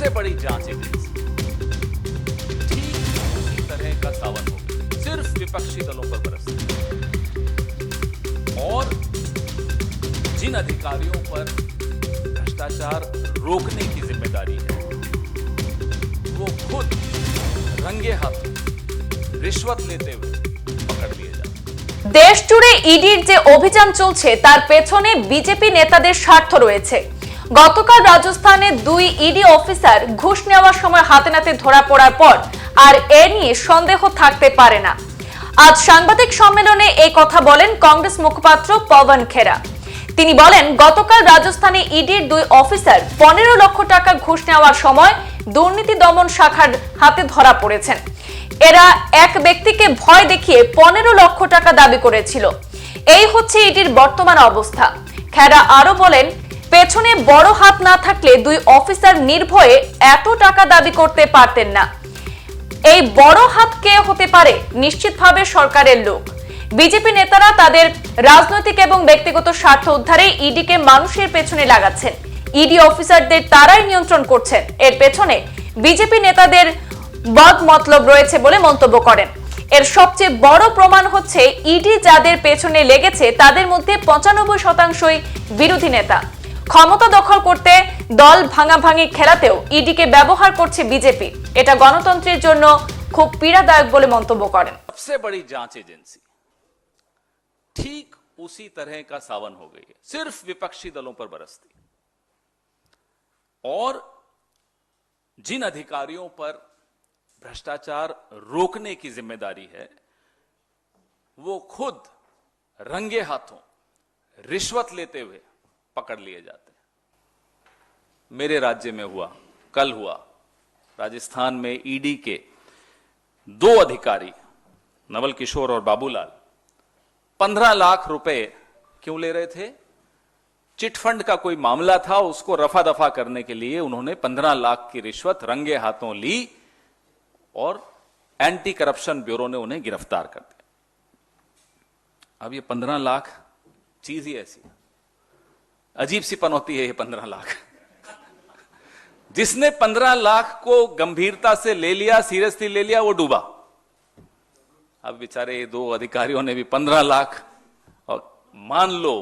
सबसे बड़ी जांच एजेंसी ठीक उसी तरह का सावन हो गया, सिर्फ विपक्षी दलों पर बरसती और जिन अधिकारियों पर भ्रष्टाचार रोकने की जिम्मेदारी है वो खुद रंगे हाथ रिश्वत लेते हुए पकड़ लिए जाते। দেশ জুড়ে ইডির যে অভিযান চলছে তার পেছনে বিজেপি নেতাদের স্বার্থ রয়েছে। গতকাল রাজস্থানে দুই ইডি অফিসার ঘুষ নেওয়ার সময় হাতে নাতে ধরা পড়ার পর আর এ নিয়ে সন্দেহ থাকতে পারে না। আজ সাংবাদিক সম্মেলনে এই কথা বলেন কংগ্রেস মুখপাত্র পবন খেরা। তিনি বলেন, গতকাল রাজস্থানে ইডির দুই অফিসার 15 লক্ষ টাকা ঘুষ নেওয়ার সময় দুর্নীতি দমন শাখার হাতে ধরা পড়েছেন। এরা এক ব্যক্তিকে ভয় দেখিয়ে 15 লক্ষ টাকা দাবি করেছিল। এই হচ্ছে ইডির বর্তমান অবস্থা। খেরা আরো বলেন, পেছনে বড় হাত না থাকলে দুই অফিসার নির্ভয়ে এত টাকা দাবি করতে পারতেন না। এই বড় হাত কে হতে পারে? নিশ্চিতভাবে সরকারের লোক। বিজেপি নেতারা তাদের রাজনৈতিক এবং ব্যক্তিগত স্বার্থ উদ্ধারে ইডিকে মানুষের পেছনে লাগাচ্ছেন। ইডি অফিসারদের তারাই নিয়ন্ত্রণ করছেন। এর পেছনে বিজেপি নেতাদের বদ মতলব রয়েছে বলে মন্তব্য করেন। এর সবচেয়ে বড় প্রমাণ হচ্ছে ইডি যাদের পেছনে লেগেছে তাদের মধ্যে 95%ই বিরোধী নেতা। ক্ষমতা দখল করতে দল ভাঙাভাঙি খেলাতেও ইডিকে ব্যবহার করছে বিজেপি। এটা গণতন্ত্রের জন্য খুব পীড়াদায়ক বলে মন্তব্য করেন। सबसे बड़ी जांच एजेंसी ठीक उसी तरह का सावन हो गई है, सिर्फ विपक्षी दलों पर बरसती और जिन अधिकारियों पर भ्रष्टाचार रोकने की जिम्मेदारी है वो खुद रंगे हाथों रिश्वत लेते हुए पकड़ लिए जाते हैं। मेरे राज्य में हुआ, कल हुआ राजस्थान में ईडी के दो अधिकारी नवल किशोर और बाबूलाल 15 लाख रुपए क्यों ले रहे थे? चिटफंड का कोई मामला था, उसको रफा दफा करने के लिए उन्होंने 15 लाख की रिश्वत रंगे हाथों ली और एंटी करप्शन ब्यूरो ने उन्हें गिरफ्तार कर दिया। अब ये 15 लाख चीज ही ऐसी अजीब सी पनौती है। ये 15 लाख जिसने 15 लाख को गंभीरता से ले लिया, सीरियसली ले लिया, वो डूबा। अब बेचारे ये दो अधिकारियों ने भी 15 लाख, और मान लो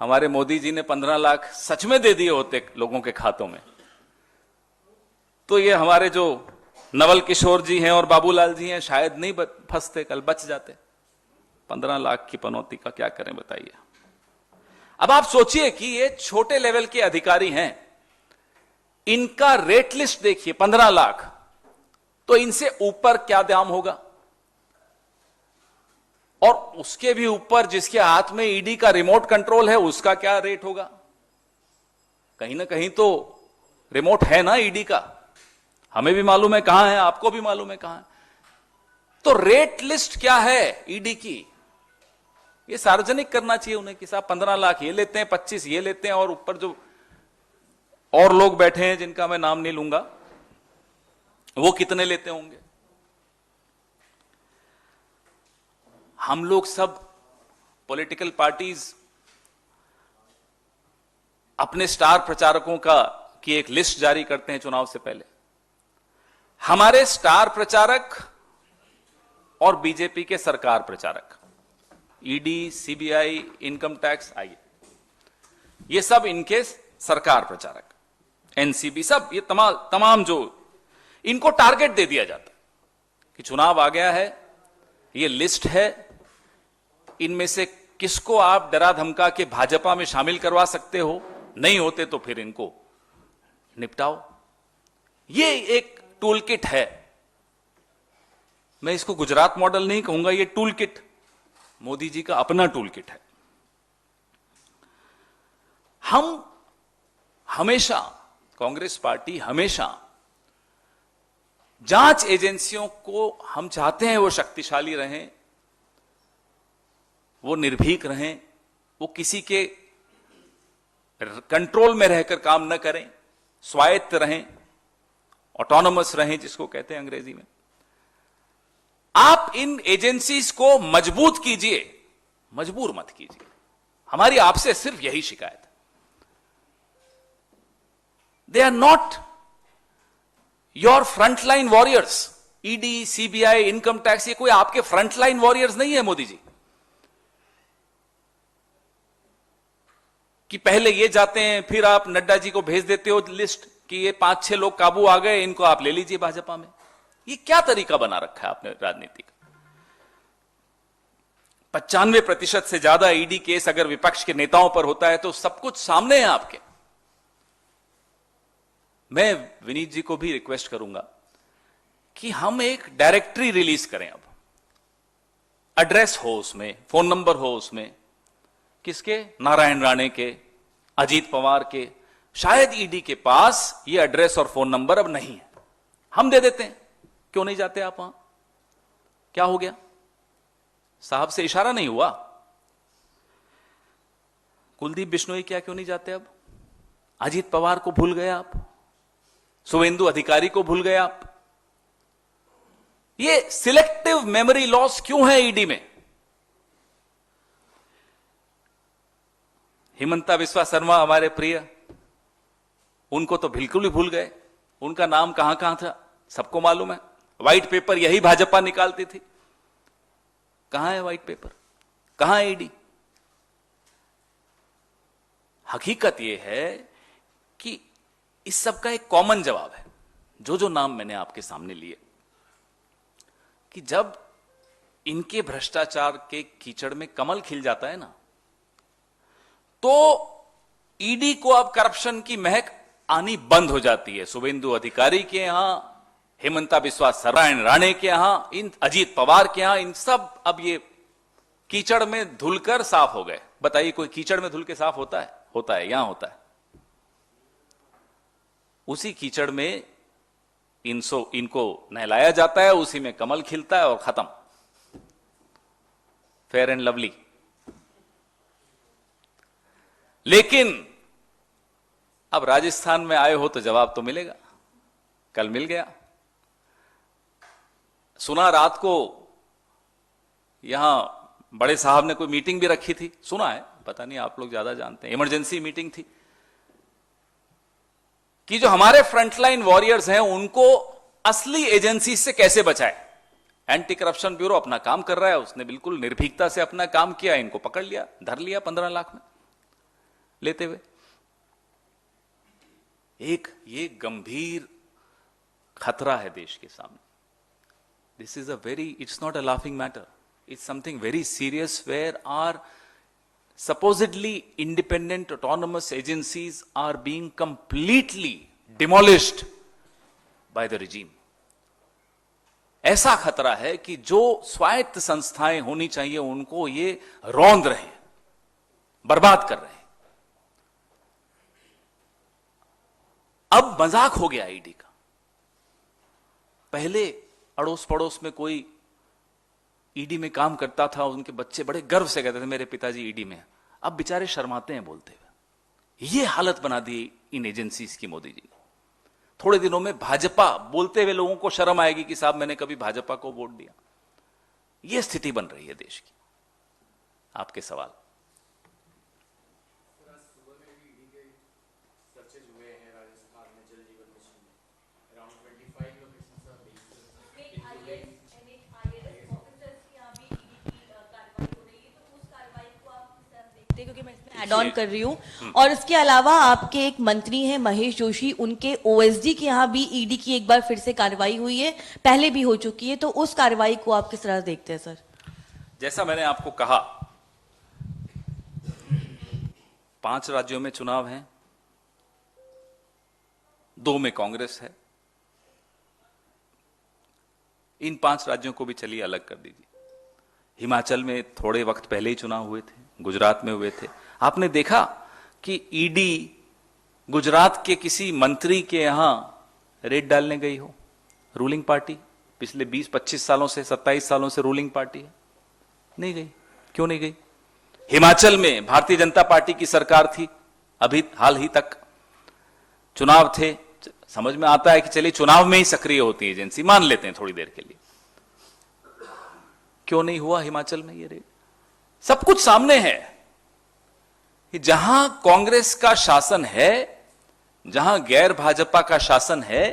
हमारे मोदी जी ने 15 लाख सच में दे दिए होते लोगों के खातों में, तो ये हमारे जो नवल किशोर जी हैं और बाबूलाल जी हैं शायद नहीं फंसते, कल बच जाते। 15 लाख की पनौती का क्या करें बताइए। अब आप सोचिए कि ये छोटे लेवल के अधिकारी हैं, इनका रेट लिस्ट देखिए 15 लाख, तो इनसे ऊपर क्या दाम होगा, और उसके भी ऊपर जिसके हाथ में ईडी का रिमोट कंट्रोल है उसका क्या रेट होगा। कहीं ना कहीं तो रिमोट है ना ईडी का, हमें भी मालूम है कहां है, आपको भी मालूम है कहां है। तो रेट लिस्ट क्या है ईडी की, ये सार्वजनिक करना चाहिए उन्हें कि साहब 15 लाख ये लेते हैं, 25 ये लेते हैं, और ऊपर जो और लोग बैठे हैं जिनका मैं नाम नहीं लूंगा वो कितने लेते होंगे। हम लोग सब पॉलिटिकल पार्टीज अपने स्टार प्रचारकों की एक लिस्ट जारी करते हैं चुनाव से पहले। हमारे स्टार प्रचारक और बीजेपी के सरकार प्रचारक, ईडी, सीबीआई, इनकम टैक्स, आइए, ये सब इनके सरकार प्रचारक, एनसीबी, सब ये तमाम जो इनको टारगेट दे दिया जाता कि चुनाव आ गया है, ये लिस्ट है, इनमें से किसको आप डरा धमका के भाजपा में शामिल करवा सकते हो, नहीं होते तो फिर इनको निपटाओ। ये एक टूल किट है। मैं इसको गुजरात मॉडल नहीं कहूंगा, ये टूल किट मोदी जी का अपना टूल किट है। हम हमेशा, कांग्रेस पार्टी हमेशा जांच एजेंसियों को हम चाहते हैं वो शक्तिशाली रहें, वो निर्भीक रहें, वो किसी के कंट्रोल में रहकर काम न करें, स्वायत्त रहें, ऑटोनोमस रहें जिसको कहते हैं अंग्रेजी में। आप इन एजेंसीज को मजबूत कीजिए, मजबूर मत कीजिए। हमारी आपसे सिर्फ यही शिकायत है। They are not your frontline warriors, ED, CBI, income tax, ये कोई आपके फ्रंटलाइन वॉरियर्स नहीं है मोदी जी, कि पहले ये जाते हैं फिर आप नड्डा जी को भेज देते हो लिस्ट कि ये 5-6 लोग काबू आ गए, इनको आप ले लीजिए भाजपा में। ये क्या तरीका बना रखा है आपने राजनीति का? 95% से ज्यादा ईडी केस अगर विपक्ष के नेताओं पर होता है तो सब कुछ सामने है आपके। मैं विनीत जी को भी रिक्वेस्ट करूंगा कि हम एक डायरेक्टरी रिलीज करें, अब एड्रेस हो उसमें, फोन नंबर हो उसमें, किसके? नारायण राणे के, अजीत पवार के। शायद ईडी के पास ये एड्रेस और फोन नंबर अब नहीं है, हम दे देते हैं। क्यों नहीं जाते आप वहां? क्या हो गया? साहब से इशारा नहीं हुआ? कुलदीप बिश्नोई क्या क्यों नहीं जाते अब? अजीत पवार को भूल गए आप? शुभेंदु अधिकारी को भूल गए आप? ये सिलेक्टिव मेमोरी लॉस क्यों है ईडी में? हिमंता बिस्वा शर्मा हमारे प्रिय, उनको तो बिल्कुल ही भूल गए। उनका नाम कहां कहां था सबको मालूम है। व्हाइट पेपर यही भाजपा निकालती थी। कहां है व्हाइट पेपर? कहां है ईडी? हकीकत यह है कि इस सब का एक कॉमन जवाब है, जो नाम मैंने आपके सामने लिए, कि जब इनके भ्रष्टाचार के कीचड़ में कमल खिल जाता है ना, तो ईडी को अब करप्शन की महक आनी बंद हो जाती है। शुभेंदु अधिकारी के यहां, हेमंता बिस्वा नारायण राणे के यहां, इन अजीत पवार के यहां, इन सब अब ये कीचड़ में धुलकर साफ हो गए। बताइए, कोई कीचड़ में धुल के साफ होता है? होता है, यहां होता है। उसी कीचड़ में इनको नहलाया जाता है, उसी में कमल खिलता है और खत्म, फेयर एंड लवली। लेकिन अब राजस्थान में आए हो तो जवाब तो मिलेगा। कल मिल गया। सुना रात को यहां बड़े साहब ने कोई मीटिंग भी रखी थी, सुना है, पता नहीं आप लोग ज्यादा जानते हैं। इमरजेंसी मीटिंग थी कि जो हमारे फ्रंटलाइन वॉरियर्स हैं उनको असली एजेंसी से कैसे बचाए। एंटी करप्शन ब्यूरो अपना काम कर रहा है, उसने बिल्कुल निर्भीकता से अपना काम किया, इनको पकड़ लिया, धर लिया 15 लाख में लेते हुए। एक ये गंभीर खतरा है देश के सामने। This is it's not a laughing matter, it's something very serious, where are supposedly independent autonomous agencies are being completely demolished by the regime. ऐसा खतरा है कि जो स्वायत्त संस्थाएं होनी चाहिए उनको ये रौंद रहे हैं, बर्बाद कर रहे हैं। अब मजाक हो गया ईडी का। पहले अड़ोस पड़ोस में कोई ईडी में काम करता था, उनके बच्चे बड़े गर्व से कहते थे मेरे पिताजी ईडी में। अब बेचारे शर्माते हैं बोलते हुए। ये हालत बना दी इन एजेंसीज की मोदी जी ने। थोड़े दिनों में भाजपा बोलते हुए लोगों को शर्म आएगी कि साहब मैंने कभी भाजपा को वोट दिया। ये स्थिति बन रही है देश की। आपके सवाल। क्योंकि मैं इसमें ऐड ऑन कर रही हूँ। और इसके अलावा आपके एक मंत्री हैं महेश जोशी, उनके ओएसडी के यहाँ भी ईडी की एक बार फिर से कार्रवाई हुई है, पहले भी हो चुकी है, तो उस कार्रवाई को आप किस तरह देखते हैं सर? जैसा मैंने आपको कहा, 5 राज्यों में चुनाव हैं, 2 में कांग्रेस है। इन 5 राज्यों को भी चलिए अलग कर दीजिए। हिमाचल में थोड़े वक्त पहले ही चुनाव हुए थे, गुजरात में हुए थे। आपने देखा कि ईडी गुजरात के किसी मंत्री के यहां रेड डालने गई हो? रूलिंग पार्टी पिछले 20-25 सालों से, 27 सालों से रूलिंग पार्टी है, नहीं गई। क्यों नहीं गई? हिमाचल में भारतीय जनता पार्टी की सरकार थी, अभी हाल ही तक चुनाव थे। समझ में आता है कि चलिए चुनाव में ही सक्रिय होती है एजेंसी, मान लेते हैं थोड़ी देर के लिए। क्यों नहीं हुआ हिमाचल में ये रेड? सब कुछ सामने है कि जहां कांग्रेस का शासन है, जहां गैर भाजपा का शासन है,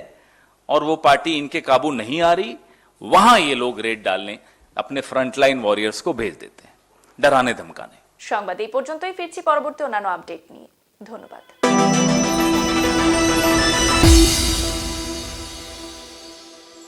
और वो पार्टी इनके काबू नहीं आ रही, वहां ये लोग रेड डालने अपने फ्रंटलाइन वॉरियर्स को भेज देते हैं, डराने धमकाने। সংবাদ এই পর্যন্তই, ফিরছি পরবর্তী অন্যান্য আপডেট নিয়ে। ধন্যবাদ।